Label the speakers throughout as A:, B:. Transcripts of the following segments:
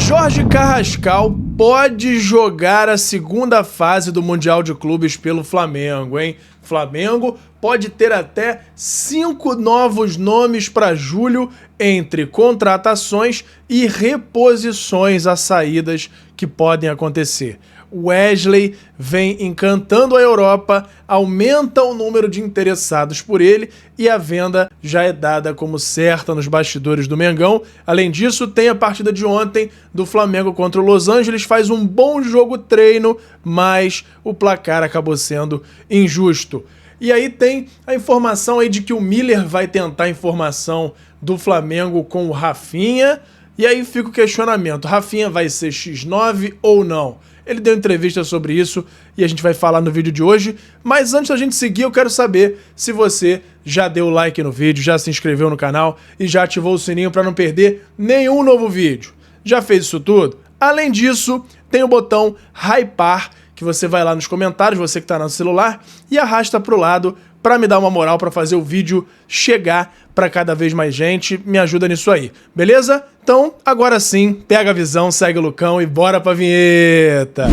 A: Jorge Carrascal pode jogar a segunda fase do Mundial de Clubes pelo Flamengo, hein? Flamengo pode ter até 5 novos nomes para julho entre contratações e reposições a saídas que podem acontecer. Wesley vem encantando a Europa, aumenta o número de interessados por ele e a venda já é dada como certa nos bastidores do Mengão. Além disso, tem a partida de ontem do Flamengo contra o Los Angeles, faz um bom jogo treino, mas o placar acabou sendo injusto. E aí tem a informação aí de que o Miller vai tentar a informação do Flamengo com o Rafinha, e aí fica o questionamento, Rafinha vai ser X9 ou não? Ele deu entrevista sobre isso e a gente vai falar no vídeo de hoje. Mas antes da gente seguir, eu quero saber se você já deu like no vídeo, já se inscreveu no canal e já ativou o sininho para não perder nenhum novo vídeo. Já fez isso tudo? Além disso, tem o botão Hypar, que você vai lá nos comentários, você que está no celular, e arrasta para o lado para me dar uma moral para fazer o vídeo chegar para cada vez mais gente. Me ajuda nisso aí, beleza? Então, agora sim, pega a visão, segue o Lucão e bora pra vinheta!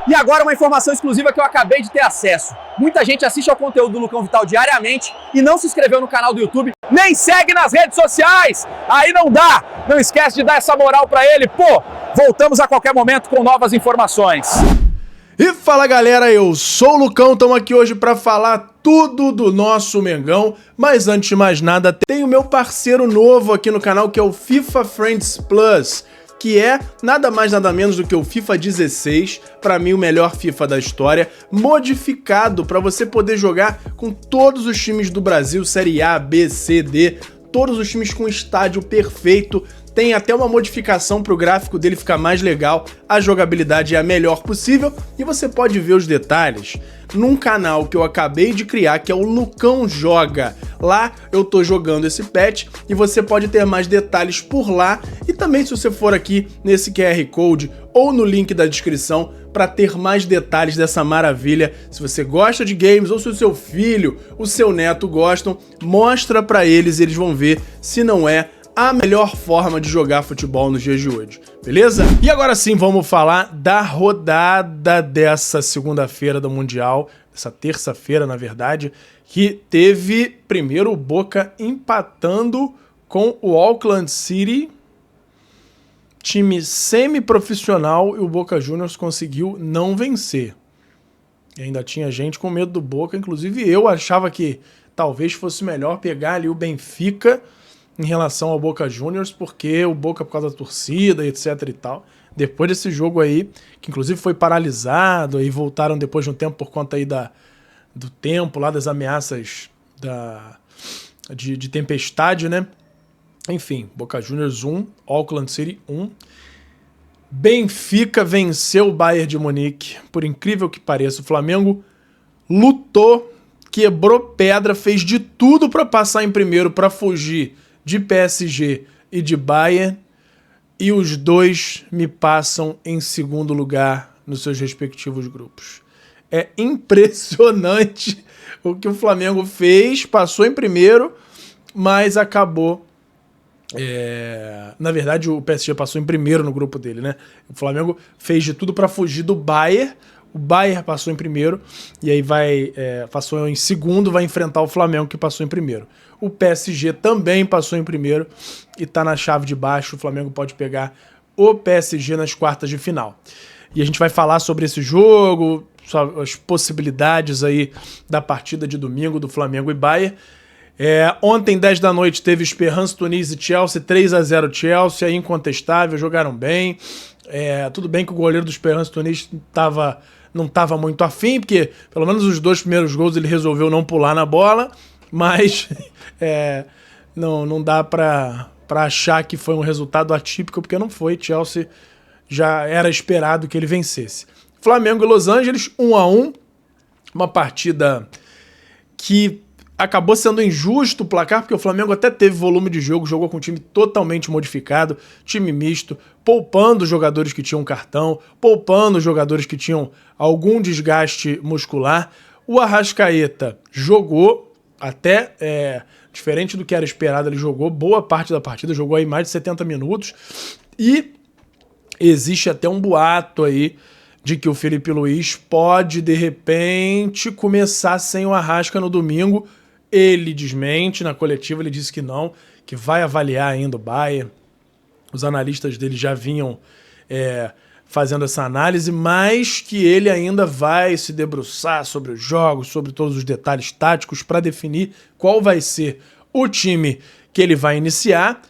B: E agora uma informação exclusiva que eu acabei de ter acesso. Muita gente assiste ao conteúdo do Lucão Vital diariamente e não se inscreveu no canal do YouTube, nem segue nas redes sociais. Aí não dá! Não esquece de dar essa moral pra ele, pô! Voltamos a qualquer momento com novas informações.
A: E fala galera, eu sou o Lucão, estamos aqui hoje para falar tudo do nosso Mengão, mas antes de mais nada, tem o meu parceiro novo aqui no canal que é o FIFA Friends Plus, que é nada mais nada menos do que o FIFA 16, para mim o melhor FIFA da história, modificado para você poder jogar com todos os times do Brasil, Série A, B, C, D, todos os times com estádio perfeito. Tem até uma modificação para o gráfico dele ficar mais legal, a jogabilidade é a melhor possível e você pode ver os detalhes num canal que eu acabei de criar, que é o Lucão Joga. Lá eu tô jogando esse patch e você pode ter mais detalhes por lá e também se você for aqui nesse QR Code ou no link da descrição para ter mais detalhes dessa maravilha. Se você gosta de games ou se o seu filho, o seu neto gostam, mostra para eles e eles vão ver se não é a melhor forma de jogar futebol nos dias de hoje, beleza? E agora sim, vamos falar da rodada dessa segunda-feira do Mundial, essa terça-feira, na verdade, que teve primeiro o Boca empatando com o Auckland City, time semi-profissional, e o Boca Juniors conseguiu não vencer. E ainda tinha gente com medo do Boca, inclusive eu achava que talvez fosse melhor pegar ali o Benfica em relação ao Boca Juniors, porque o Boca, por causa da torcida e etc e tal, depois desse jogo aí, que inclusive foi paralisado, aí voltaram depois de um tempo por conta aí do tempo, lá das ameaças de tempestade, né? Enfim, Boca Juniors 1, Auckland City 1. Benfica venceu o Bayern de Munique, por incrível que pareça. O Flamengo lutou, quebrou pedra, fez de tudo para passar em primeiro, para fugir de PSG e de Bayern, e os dois me passam em segundo lugar nos seus respectivos grupos. É impressionante o que o Flamengo fez, passou em primeiro, mas acabou... Na verdade, o PSG passou em primeiro no grupo dele, né? O Flamengo fez de tudo para fugir do Bayern, o Bayern passou em primeiro, e aí passou em segundo, vai enfrentar o Flamengo que passou em primeiro. O PSG também passou em primeiro e tá na chave de baixo, o Flamengo pode pegar o PSG nas quartas de final. E a gente vai falar sobre esse jogo, as possibilidades aí da partida de domingo do Flamengo e Bayern. Ontem, 10 da noite, teve Esperance Tunis e Chelsea, 3-0 Chelsea, aí incontestável, jogaram bem. Tudo bem que o goleiro do Esperance Tunis não estava muito afim, porque pelo menos os 2 primeiros gols ele resolveu não pular na bola, mas não dá para achar que foi um resultado atípico, porque não foi. Chelsea já era esperado que ele vencesse. Flamengo e Los Angeles, 1-1, uma partida que acabou sendo injusto o placar, porque o Flamengo até teve volume de jogo, jogou com um time totalmente modificado, time misto, poupando jogadores que tinham cartão, poupando jogadores que tinham algum desgaste muscular. O Arrascaeta jogou até, diferente do que era esperado, ele jogou boa parte da partida, jogou aí mais de 70 minutos, e existe até um boato aí de que o Felipe Luiz pode, de repente, começar sem o Arrasca no domingo. Ele desmente na coletiva, ele disse que não, que vai avaliar ainda o Bayern. Os analistas dele já vinham fazendo essa análise, mas que ele ainda vai se debruçar sobre os jogos, sobre todos os detalhes táticos para definir qual vai ser o time que ele vai iniciar.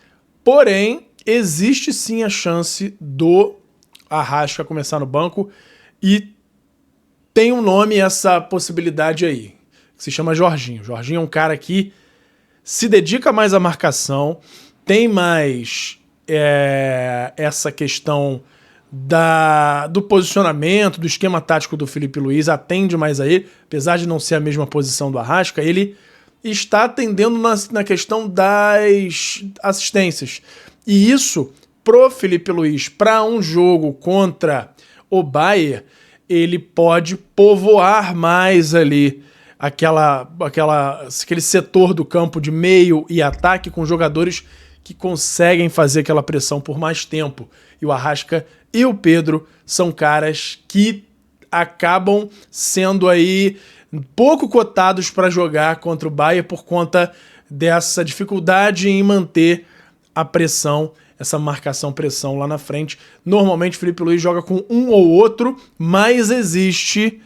A: Porém, existe sim a chance do Arrasca começar no banco e tem um nome essa possibilidade aí, que se chama Jorginho. Jorginho é um cara que se dedica mais à marcação, tem mais essa questão do posicionamento, do esquema tático do Felipe Luiz, atende mais a ele, apesar de não ser a mesma posição do Arrasca, ele está atendendo na questão das assistências. E isso, pro Felipe Luiz, para um jogo contra o Bayern, ele pode povoar mais ali aquele setor do campo de meio e ataque com jogadores que conseguem fazer aquela pressão por mais tempo. E o Arrasca e o Pedro são caras que acabam sendo aí pouco cotados para jogar contra o Bayern por conta dessa dificuldade em manter a pressão, essa marcação-pressão lá na frente. Normalmente o Felipe Luiz joga com um ou outro, mas existe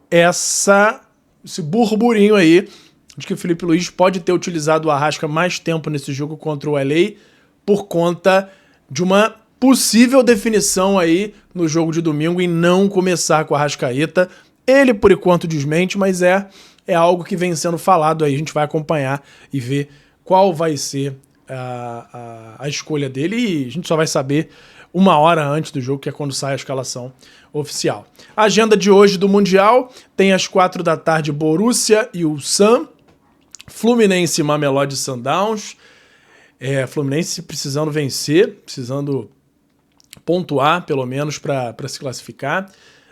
A: esse burburinho aí de que o Felipe Luiz pode ter utilizado o Arrasca mais tempo nesse jogo contra o LA por conta de uma possível definição aí no jogo de domingo e não começar com o Arrascaeta. Ele, por enquanto, desmente, mas é algo que vem sendo falado aí. A gente vai acompanhar e ver qual vai ser a escolha dele e a gente só vai saber uma hora antes do jogo, que é quando sai a escalação oficial. A agenda de hoje do Mundial tem às 4 da tarde Borussia e Ulsan, Fluminense e Mamelodi Sundowns. Fluminense precisando vencer, precisando pontuar pelo menos para se classificar.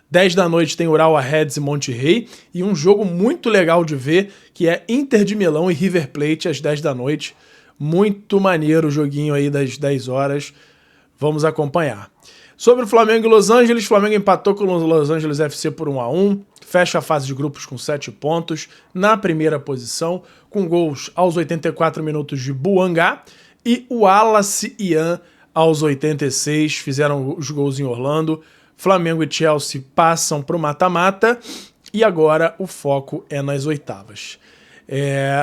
A: 10 da noite tem Urawa Reds e Monterrey, e um jogo muito legal de ver, que é Inter de Milão e River Plate às 10 da noite. Muito maneiro o joguinho aí das 10 horas. Vamos acompanhar. Sobre o Flamengo e Los Angeles, o Flamengo empatou com o Los Angeles FC por 1-1, fecha a fase de grupos com 7 pontos, na primeira posição, com gols aos 84 minutos de Buangá, e o Wallace Ian aos 86, fizeram os gols em Orlando. Flamengo e Chelsea passam para o mata-mata, e agora o foco é nas oitavas.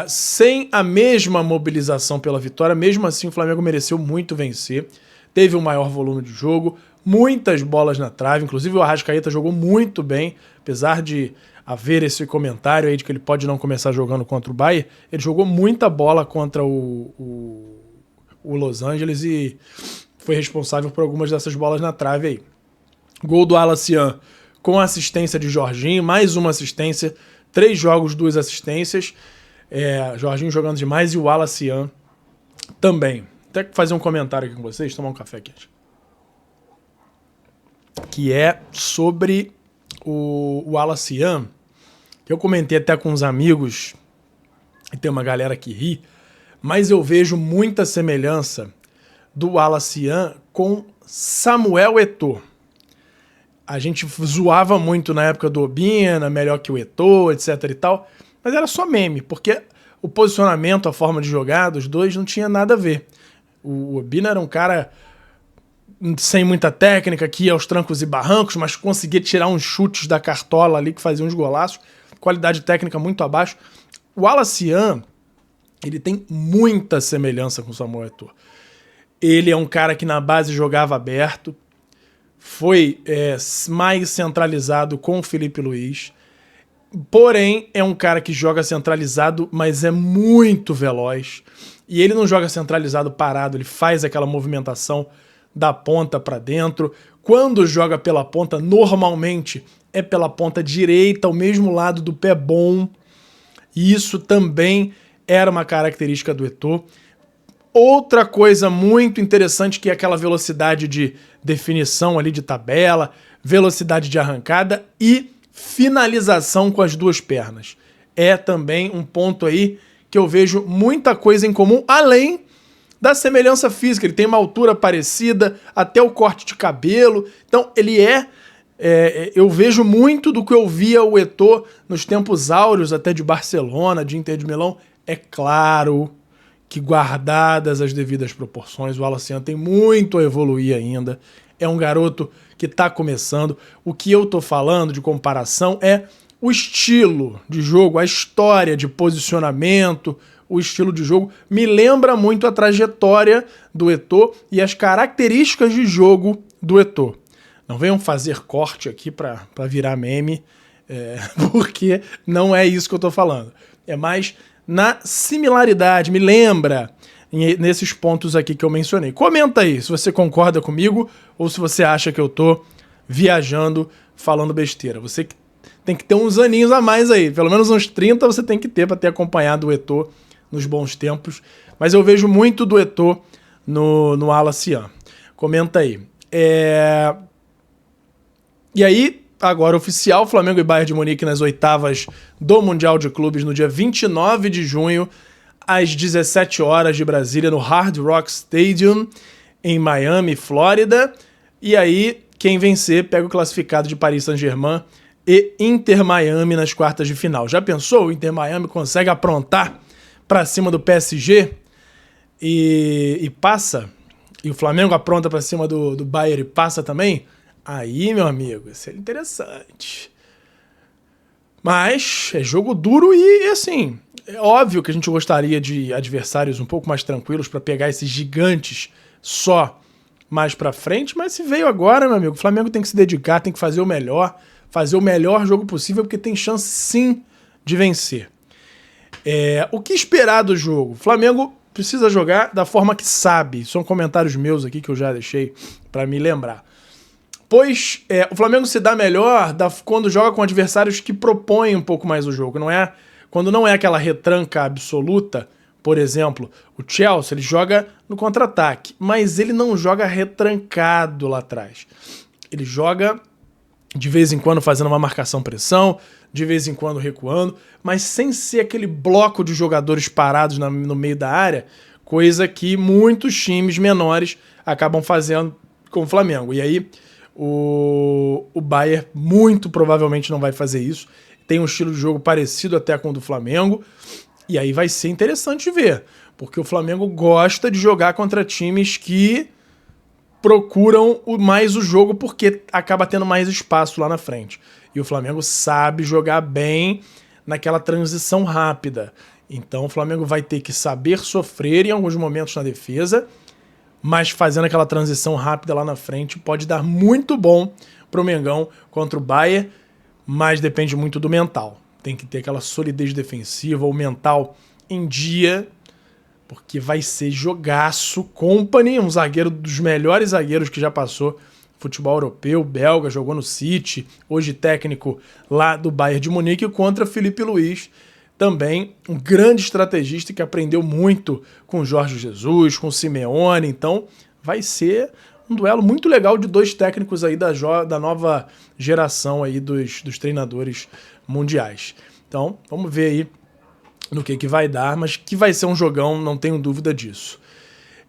A: Sem a mesma mobilização pela vitória, mesmo assim o Flamengo mereceu muito vencer, teve um maior volume de jogo, muitas bolas na trave, inclusive o Arrascaeta jogou muito bem, apesar de haver esse comentário aí de que ele pode não começar jogando contra o Bayern, ele jogou muita bola contra o Los Angeles e foi responsável por algumas dessas bolas na trave aí. Gol do Alacian com assistência de Jorginho, mais uma assistência, 3 jogos, 2 assistências, Jorginho jogando demais e o Alacian também. Até fazer um comentário aqui com vocês, tomar um café quente. Que é sobre o Alacian, que eu comentei até com uns amigos, e tem uma galera que ri, mas eu vejo muita semelhança do Alacian com Samuel Eto'o. A gente zoava muito na época do Obina, melhor que o Eto'o, etc e tal, mas era só meme, porque o posicionamento, a forma de jogar dos dois não tinha nada a ver. O Obina era um cara sem muita técnica, que ia aos trancos e barrancos, mas conseguia tirar uns chutes da cartola ali que fazia uns golaços, qualidade técnica muito abaixo. O Alacian, ele tem muita semelhança com o Samuel Eto'o. Ele é um cara que na base jogava aberto, foi mais centralizado com o Felipe Luiz, porém é um cara que joga centralizado, mas é muito veloz. E ele não joga centralizado parado, ele faz aquela movimentação da ponta para dentro. Quando joga pela ponta, normalmente é pela ponta direita, ao mesmo lado do pé bom. E isso também era uma característica do Eto'o. Outra coisa muito interessante que é aquela velocidade de definição ali de tabela, velocidade de arrancada e finalização com as duas pernas. É também um ponto aí que eu vejo muita coisa em comum, além da semelhança física. Ele tem uma altura parecida, até o corte de cabelo. Então ele eu vejo muito do que eu via o Eto'o nos tempos áureos, até de Barcelona, de Inter de Milão. É claro que, guardadas as devidas proporções, o Wallace Young tem muito a evoluir ainda. É um garoto que está começando. O que eu tô falando de comparação é o estilo de jogo, a história de posicionamento, o estilo de jogo me lembra muito a trajetória do Eto'o e as características de jogo do Eto'o. Não venham fazer corte aqui para virar meme, porque não é isso que eu tô falando. É mais na similaridade, me lembra nesses pontos aqui que eu mencionei. Comenta aí se você concorda comigo ou se você acha que eu tô viajando, falando besteira. Você tem que ter uns aninhos a mais aí, pelo menos uns 30 você tem que ter para ter acompanhado o Eto'o nos bons tempos. Mas eu vejo muito do Eto'o no Wallace Young. Comenta aí. E aí, agora oficial, Flamengo e Bayern de Munique nas oitavas do Mundial de Clubes no dia 29 de junho, às 17 horas de Brasília, no Hard Rock Stadium, em Miami, Flórida. E aí, quem vencer pega o classificado de Paris Saint-Germain e Inter Miami nas quartas de final. Já pensou? O Inter Miami consegue aprontar pra cima do PSG e passa? E o Flamengo apronta pra cima do Bayern e passa também? Aí, meu amigo, isso é interessante. Mas é jogo duro e, assim, é óbvio que a gente gostaria de adversários um pouco mais tranquilos pra pegar esses gigantes só mais pra frente, mas se veio agora, meu amigo, o Flamengo tem que se dedicar, tem que fazer o melhor jogo possível, porque tem chance sim de vencer. O que esperar do jogo? O Flamengo precisa jogar da forma que sabe. São comentários meus aqui que eu já deixei pra me lembrar. Pois o Flamengo se dá melhor quando joga com adversários que propõem um pouco mais o jogo. Quando não é aquela retranca absoluta. Por exemplo, o Chelsea, ele joga no contra-ataque, mas ele não joga retrancado lá atrás. Ele joga de vez em quando fazendo uma marcação-pressão, de vez em quando recuando, mas sem ser aquele bloco de jogadores parados no meio da área, coisa que muitos times menores acabam fazendo com o Flamengo. E aí o Bayern muito provavelmente não vai fazer isso. Tem um estilo de jogo parecido até com o do Flamengo. E aí vai ser interessante ver, porque o Flamengo gosta de jogar contra times que procuram mais o jogo porque acaba tendo mais espaço lá na frente. E o Flamengo sabe jogar bem naquela transição rápida. Então o Flamengo vai ter que saber sofrer em alguns momentos na defesa, mas fazendo aquela transição rápida lá na frente pode dar muito bom pro Mengão contra o Bayern, mas depende muito do mental. Tem que ter aquela solidez defensiva, o mental em dia, porque vai ser jogaço. Kompany, um zagueiro dos melhores zagueiros que já passou futebol europeu, belga, jogou no City, hoje técnico lá do Bayern de Munique, contra Felipe Luiz, também um grande estrategista que aprendeu muito com o Jorge Jesus, com o Simeone. Então vai ser um duelo muito legal de dois técnicos aí da nova geração aí dos treinadores mundiais. Então, vamos ver aí no que vai dar, mas que vai ser um jogão, não tenho dúvida disso.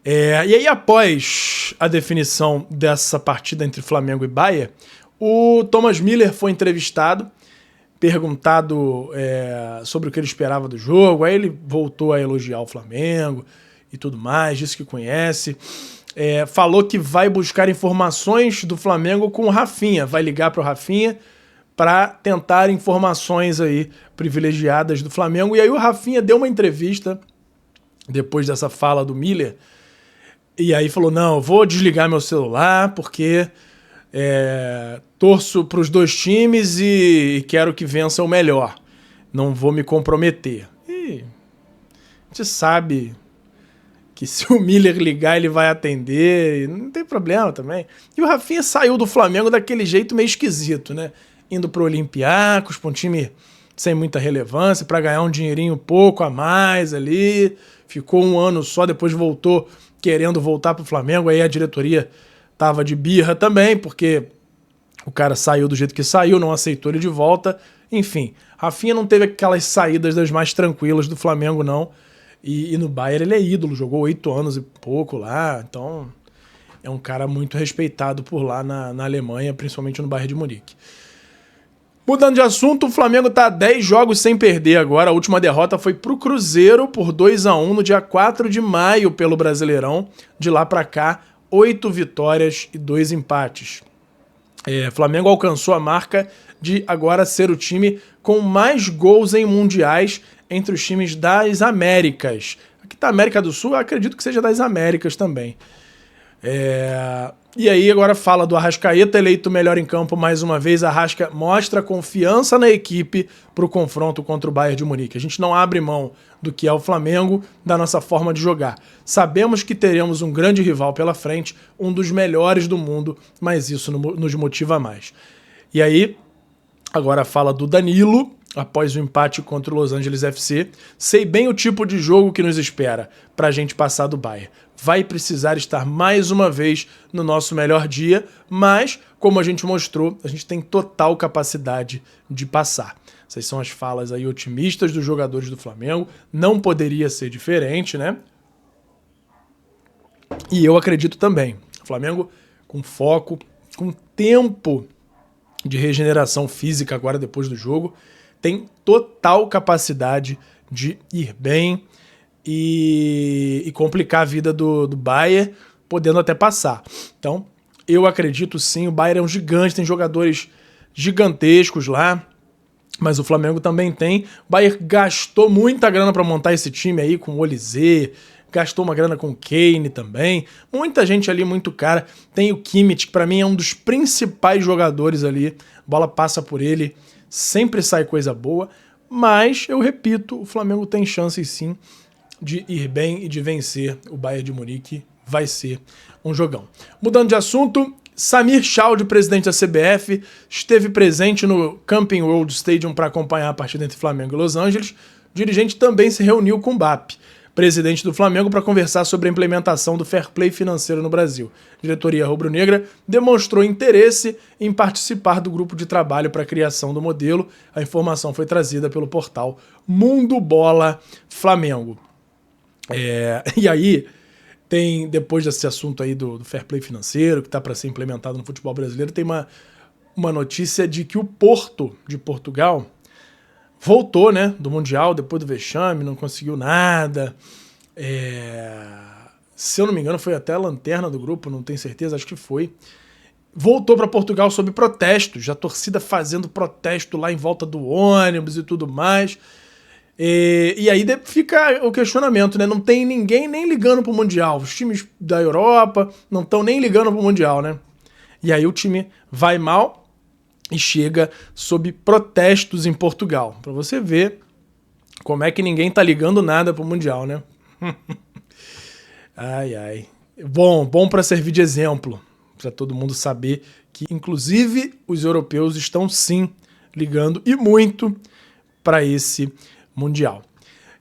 A: E aí, após a definição dessa partida entre Flamengo e Bayern, o Thomas Müller foi entrevistado, perguntado sobre o que ele esperava do jogo, aí ele voltou a elogiar o Flamengo e tudo mais, disse que conhece. Falou que vai buscar informações do Flamengo com o Rafinha, vai ligar para o Rafinha para tentar informações aí privilegiadas do Flamengo. E aí o Rafinha deu uma entrevista depois dessa fala do Müller, e aí falou, não, eu vou desligar meu celular porque torço para os dois times e quero que vença o melhor, não vou me comprometer. E a gente sabe que se o Müller ligar ele vai atender, não tem problema também. E o Rafinha saiu do Flamengo daquele jeito meio esquisito, né? Indo pro Olympiacos, pra um time sem muita relevância, para ganhar um dinheirinho pouco a mais ali. Ficou um ano só, depois voltou querendo voltar pro Flamengo. Aí a diretoria tava de birra também, porque o cara saiu do jeito que saiu, não aceitou ele de volta. Enfim, Rafinha não teve aquelas saídas das mais tranquilas do Flamengo, não. E no Bayern ele é ídolo, jogou 8 anos e pouco lá, então é um cara muito respeitado por lá na Alemanha, principalmente no Bayern de Munique. Mudando de assunto, o Flamengo tá 10 jogos sem perder agora. A última derrota foi pro Cruzeiro por 2-1 no dia 4 de maio pelo Brasileirão. De lá pra cá, 8 vitórias e 2 empates. Flamengo alcançou a marca de agora ser o time com mais gols em mundiais entre os times das Américas. Aqui tá a América do Sul, eu acredito que seja das Américas também. E aí agora fala do Arrascaeta, eleito melhor em campo mais uma vez. Arrasca mostra confiança na equipe para o confronto contra o Bayern de Munique. A gente não abre mão do que é o Flamengo, da nossa forma de jogar. Sabemos que teremos um grande rival pela frente, um dos melhores do mundo, mas isso nos motiva mais. E aí, agora fala do Danilo, após o empate contra o Los Angeles FC. Sei bem o tipo de jogo que nos espera pra gente passar do Bayern. Vai precisar estar mais uma vez no nosso melhor dia, mas, como a gente mostrou, a gente tem total capacidade de passar. Essas são as falas aí otimistas dos jogadores do Flamengo. Não poderia ser diferente, né? E eu acredito também. O Flamengo com foco, com tempo de regeneração física agora depois do jogo, tem total capacidade de ir bem e complicar a vida do Bayern, podendo até passar. Então, eu acredito sim, o Bayern é um gigante, tem jogadores gigantescos lá, mas o Flamengo também tem. O Bayern gastou muita grana para montar esse time aí, com o Olise, gastou uma grana com o Kane também, muita gente ali muito cara. Tem o Kimmich, que para mim é um dos principais jogadores ali, a bola passa por ele, sempre sai coisa boa, mas, eu repito, o Flamengo tem chances sim de ir bem e de vencer o Bayern de Munique. Vai ser um jogão. Mudando de assunto, Samir Chaldi, presidente da CBF, esteve presente no Camping World Stadium para acompanhar a partida entre Flamengo e Los Angeles. O dirigente também se reuniu com o Mbappé, presidente do Flamengo, para conversar sobre a implementação do fair play financeiro no Brasil. A diretoria rubro-negra demonstrou interesse em participar do grupo de trabalho para a criação do modelo. A informação foi trazida pelo portal Mundo Bola Flamengo. E aí, tem, depois desse assunto aí do fair play financeiro, que está para ser implementado no futebol brasileiro, tem uma notícia de que o Porto, de Portugal, voltou, né, do Mundial, depois do vexame, não conseguiu nada. Se eu não me engano, foi até a lanterna do grupo, não tenho certeza, acho que foi. Voltou para Portugal sob protestos, a torcida fazendo protesto lá em volta do ônibus e tudo mais. E aí fica o questionamento, né? Não tem ninguém nem ligando pro Mundial. Os times da Europa não estão nem ligando pro Mundial, né? E aí o time vai mal e chega sob protestos em Portugal. Pra você ver como é que ninguém tá ligando nada pro Mundial, né? Ai, ai. Bom pra servir de exemplo, pra todo mundo saber que, inclusive, os europeus estão sim ligando e muito pra esse Mundial.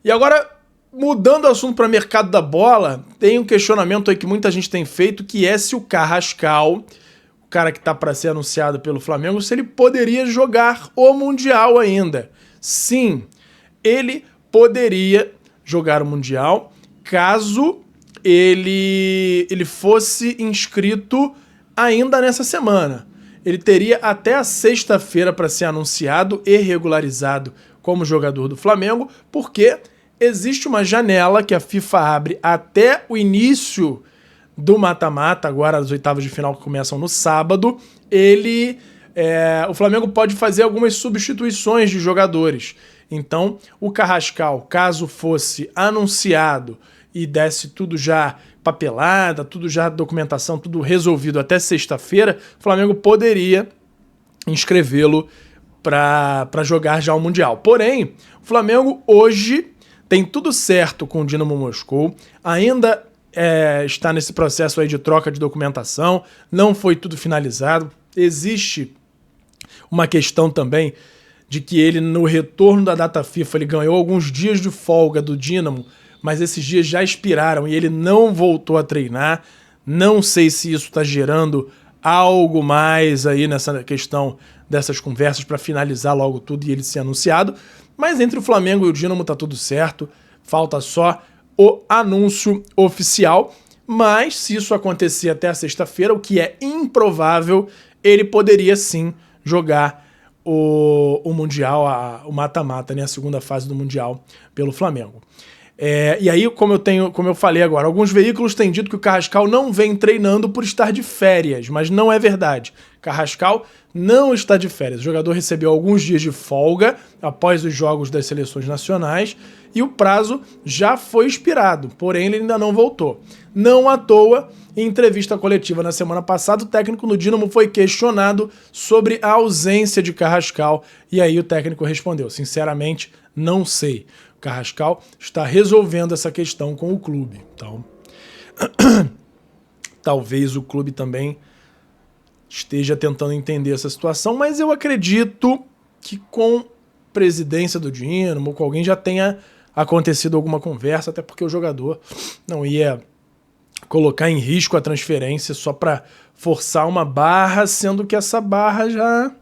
A: E agora, mudando o assunto para o mercado da bola, tem um questionamento aí que muita gente tem feito, que é se o Carrascal, o cara que está para ser anunciado pelo Flamengo, se ele poderia jogar o Mundial ainda. Sim, ele poderia jogar o Mundial caso ele fosse inscrito ainda nessa semana. Ele teria até a sexta-feira para ser anunciado e regularizado como jogador do Flamengo, porque existe uma janela que a FIFA abre até o início do mata-mata, agora as oitavas de final que começam no sábado. O Flamengo pode fazer algumas substituições de jogadores. Então, o Carrascal, caso fosse anunciado e desse tudo já papelada, tudo já documentação, tudo resolvido até sexta-feira, o Flamengo poderia inscrevê-lo para jogar já o Mundial. Porém, o Flamengo hoje tem tudo certo com o Dinamo Moscou, ainda está nesse processo aí de troca de documentação, não foi tudo finalizado. Existe uma questão também de que ele, no retorno da data FIFA, ele ganhou alguns dias de folga do Dinamo, mas esses dias já expiraram e ele não voltou a treinar. Não sei se isso está gerando algo mais aí nessa questão dessas conversas para finalizar logo tudo e ele ser anunciado, mas entre o Flamengo e o Dinamo tá tudo certo. falta só o anúncio oficial, mas se isso acontecer até a sexta-feira, o que é improvável, ele poderia sim jogar o Mundial, o mata-mata, né, a segunda fase do Mundial pelo Flamengo. E aí, como eu falei agora, alguns veículos têm dito que o Carrascal não vem treinando por estar de férias, mas não é verdade. Carrascal não está de férias. O jogador recebeu alguns dias de folga após os jogos das seleções nacionais e o prazo já foi expirado, porém ele ainda não voltou. Não à toa, em entrevista coletiva na semana passada, o técnico do Dínamo foi questionado sobre a ausência de Carrascal e aí o técnico respondeu: sinceramente, não sei. O Carrascal está resolvendo essa questão com o clube. Então, talvez o clube também esteja tentando entender essa situação, mas eu acredito que com presidência do Dínamo, com alguém já tenha acontecido alguma conversa, até porque o jogador não ia colocar em risco a transferência só para forçar uma barra, sendo que essa barra já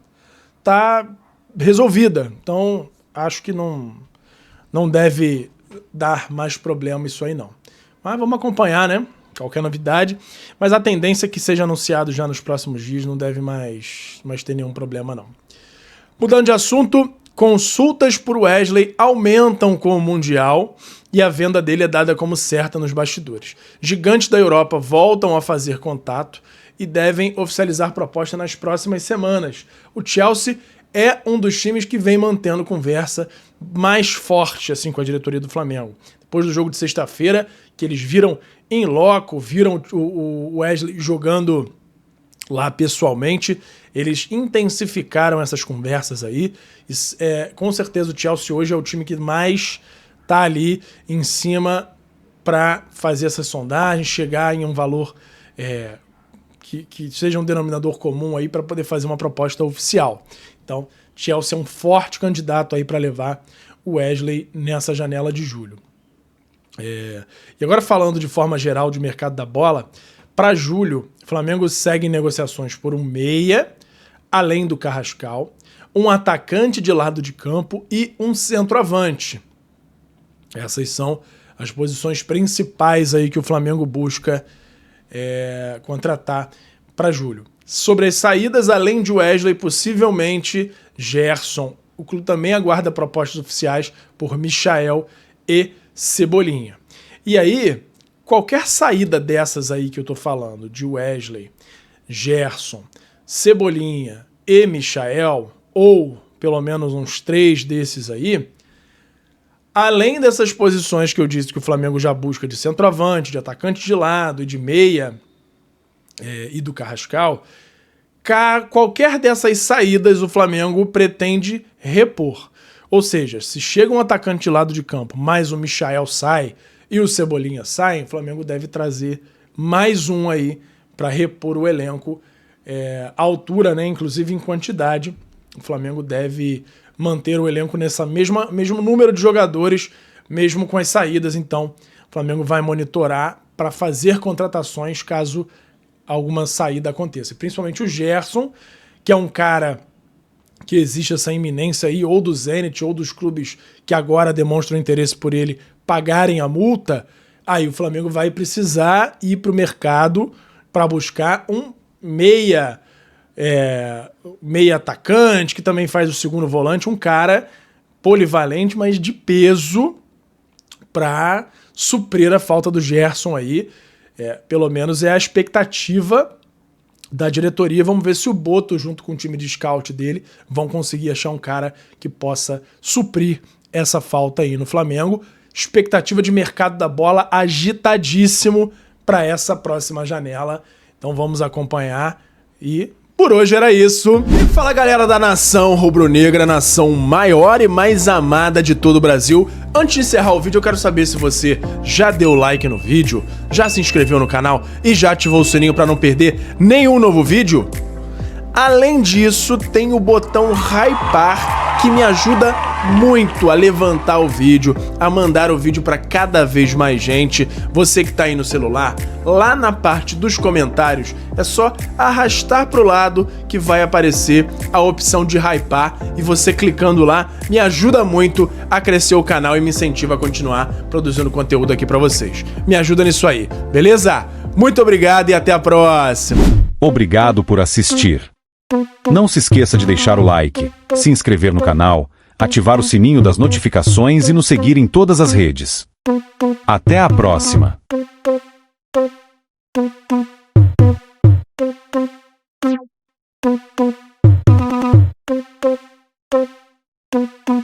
A: está resolvida. Então, acho que não deve dar mais problema isso aí não. Mas vamos acompanhar, né? Qualquer novidade. Mas a tendência é que seja anunciado já nos próximos dias, não deve mais ter nenhum problema não. Mudando de assunto, consultas por Wesley aumentam com o Mundial e a venda dele é dada como certa nos bastidores. Gigantes da Europa voltam a fazer contato e devem oficializar proposta nas próximas semanas. O Chelsea é um dos times que vem mantendo conversa mais forte assim com a diretoria do Flamengo. Depois do jogo de sexta-feira, que eles viram em loco, viram o Wesley jogando lá pessoalmente, eles intensificaram essas conversas aí. Com certeza o Chelsea hoje é o time que mais tá ali em cima para fazer essa sondagem, chegar em um valor que seja um denominador comum aí para poder fazer uma proposta oficial. Então, Chelsea é um forte candidato aí para levar o Wesley nessa janela de julho. E agora falando de forma geral de mercado da bola, para julho, o Flamengo segue em negociações por um meia, além do Carrascal, um atacante de lado de campo e um centroavante. Essas são as posições principais aí que o Flamengo busca contratar para julho. Sobre as saídas, além de Wesley, possivelmente Gerson. O clube também aguarda propostas oficiais por Michael e Cebolinha. E aí, qualquer saída dessas aí que eu tô falando, de Wesley, Gerson, Cebolinha e Michael, ou pelo menos uns 3 desses aí, além dessas posições que eu disse que o Flamengo já busca de centroavante, de atacante de lado e de meia, e do Carrascal, qualquer dessas saídas o Flamengo pretende repor. Ou seja, se chega um atacante de lado de campo, mas o Michael sai e o Cebolinha sai, o Flamengo deve trazer mais um aí para repor o elenco à altura, né? Inclusive em quantidade. O Flamengo deve manter o elenco nessa mesmo número de jogadores, mesmo com as saídas. Então, o Flamengo vai monitorar para fazer contratações caso alguma saída aconteça. Principalmente o Gerson, que é um cara que existe essa iminência aí, ou do Zenit, ou dos clubes que agora demonstram interesse por ele pagarem a multa. Aí o Flamengo vai precisar ir para o mercado para buscar um meia atacante, que também faz o segundo volante, um cara polivalente, mas de peso para suprir a falta do Gerson aí. Pelo menos é a expectativa da diretoria. Vamos ver se o Boto, junto com o time de scout dele, vão conseguir achar um cara que possa suprir essa falta aí no Flamengo. Expectativa de mercado da bola agitadíssimo para essa próxima janela. Então vamos acompanhar e por hoje era isso. E fala galera da nação rubro-negra, nação maior e mais amada de todo o Brasil. Antes de encerrar o vídeo, eu quero saber se você já deu like no vídeo, já se inscreveu no canal e já ativou o sininho para não perder nenhum novo vídeo. Além disso, tem o botão hypar que me ajuda muito a levantar o vídeo, a mandar o vídeo para cada vez mais gente. Você que tá aí no celular, lá na parte dos comentários, é só arrastar pro lado que vai aparecer a opção de hypar e você clicando lá me ajuda muito a crescer o canal e me incentiva a continuar produzindo conteúdo aqui para vocês. Me ajuda nisso aí, beleza? Muito obrigado e até a próxima!
C: Obrigado por assistir. Não se esqueça de deixar o like, se inscrever no canal, ativar o sininho das notificações e nos seguir em todas as redes. Até a próxima!
D: Thank you.